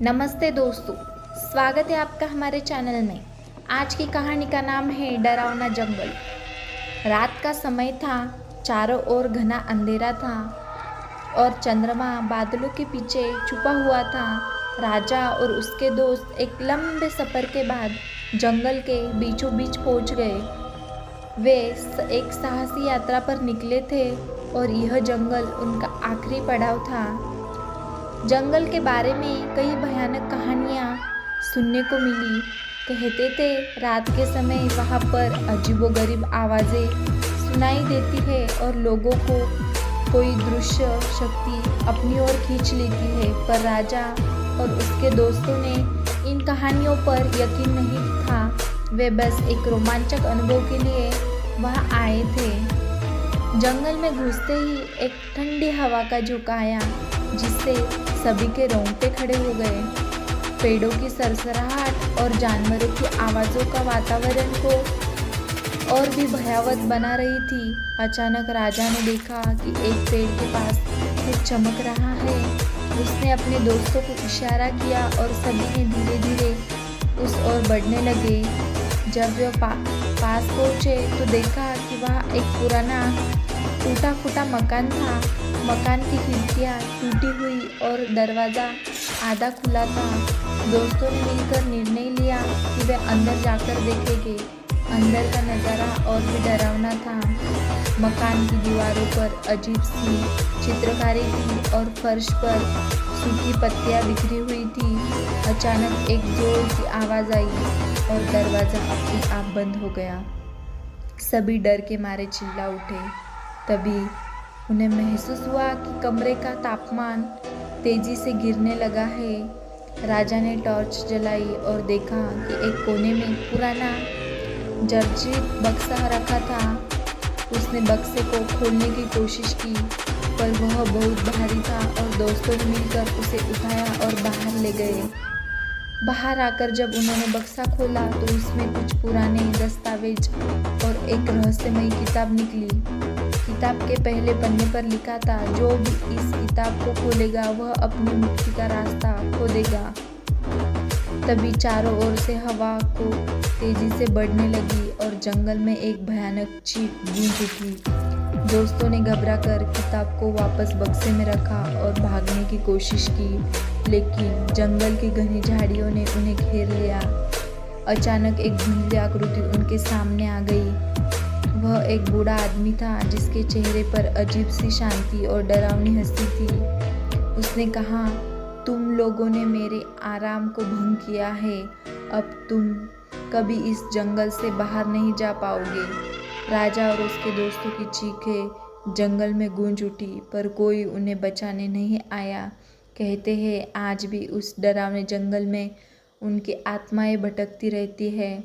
नमस्ते दोस्तों, स्वागत है आपका हमारे चैनल में। आज की कहानी का नाम है डरावना जंगल। रात का समय था, चारों ओर घना अंधेरा था और चंद्रमा बादलों के पीछे छुपा हुआ था। राजा और उसके दोस्त एक लंबे सफर के बाद जंगल के बीचों बीच पहुंच गए। वे एक साहसी यात्रा पर निकले थे और यह जंगल उनका आखिरी पड़ाव था। जंगल के बारे में कई भयानक कहानियाँ सुनने को मिली। कहते थे रात के समय वहाँ पर अजीबोगरीब आवाज़ें सुनाई देती है और लोगों को कोई दृश्य शक्ति अपनी ओर खींच लेती है। पर राजा और उसके दोस्तों ने इन कहानियों पर यकीन नहीं था। वे बस एक रोमांचक अनुभव के लिए वहाँ आए थे। जंगल में घुसते ही एक ठंडी हवा का झोंका आया, जिससे सभी के रोंगटे खड़े हो गए। पेड़ों की सरसराहट और जानवरों की आवाज़ों का वातावरण को और भी भयावह बना रही थी। अचानक राजा ने देखा कि एक पेड़ के पास कुछ चमक रहा है। उसने अपने दोस्तों को इशारा किया और सभी ने धीरे धीरे उस ओर बढ़ने लगे। जब वे पास पहुँचे तो देखा कि वह एक पुराना टूटा फूटा मकान था। मकान की खिड़कियाँ टूटी हुई और दरवाज़ा आधा खुला था। दोस्तों ने मिलकर निर्णय लिया कि वे अंदर जाकर देखेंगे। अंदर का नज़ारा और भी डरावना था। मकान की दीवारों पर अजीब सी चित्रकारी थी और फर्श पर सूखी पत्तियां बिखरी हुई थी। अचानक एक जोर की आवाज़ आई और दरवाज़ा अपने आप बंद हो गया। सभी डर के मारे चिल्ला उठे। तभी उन्हें महसूस हुआ कि कमरे का तापमान तेजी से गिरने लगा है। राजा ने टॉर्च जलाई और देखा कि एक कोने में पुराना जर्जरित बक्सा रखा था। उसने बक्से को खोलने की कोशिश की, पर वह बहुत भारी था और दोस्तों ने मिलकर उसे उठाया और बाहर ले गए। बाहर आकर जब उन्होंने बक्सा खोला तो उसमें कुछ पुराने दस्तावेज और एक रहस्यमयी किताब निकली। किताब के पहले पन्ने पर लिखा था, जो भी इस किताब को खोलेगा वह अपनी मुक्ति का रास्ता खो देगा। तभी चारों ओर से हवा को तेजी से बढ़ने लगी और जंगल में एक भयानक चीख गूंज उठी। दोस्तों ने घबराकर किताब को वापस बक्से में रखा और भागने की कोशिश की, लेकिन जंगल की घनी झाड़ियों ने उन्हें घेर लिया। अचानक एक धुंधली आकृति उनके सामने आ गई। वह एक बूढ़ा आदमी था, जिसके चेहरे पर अजीब सी शांति और डरावनी हंसी थी। उसने कहा, तुम लोगों ने मेरे आराम को भंग किया है। अब तुम कभी इस जंगल से बाहर नहीं जा पाओगे। राजा और उसके दोस्तों की चीखें जंगल में गूंज उठी, पर कोई उन्हें बचाने नहीं आया। कहते हैं आज भी उस डरावने जंगल में उनकी आत्माएं भटकती रहती है।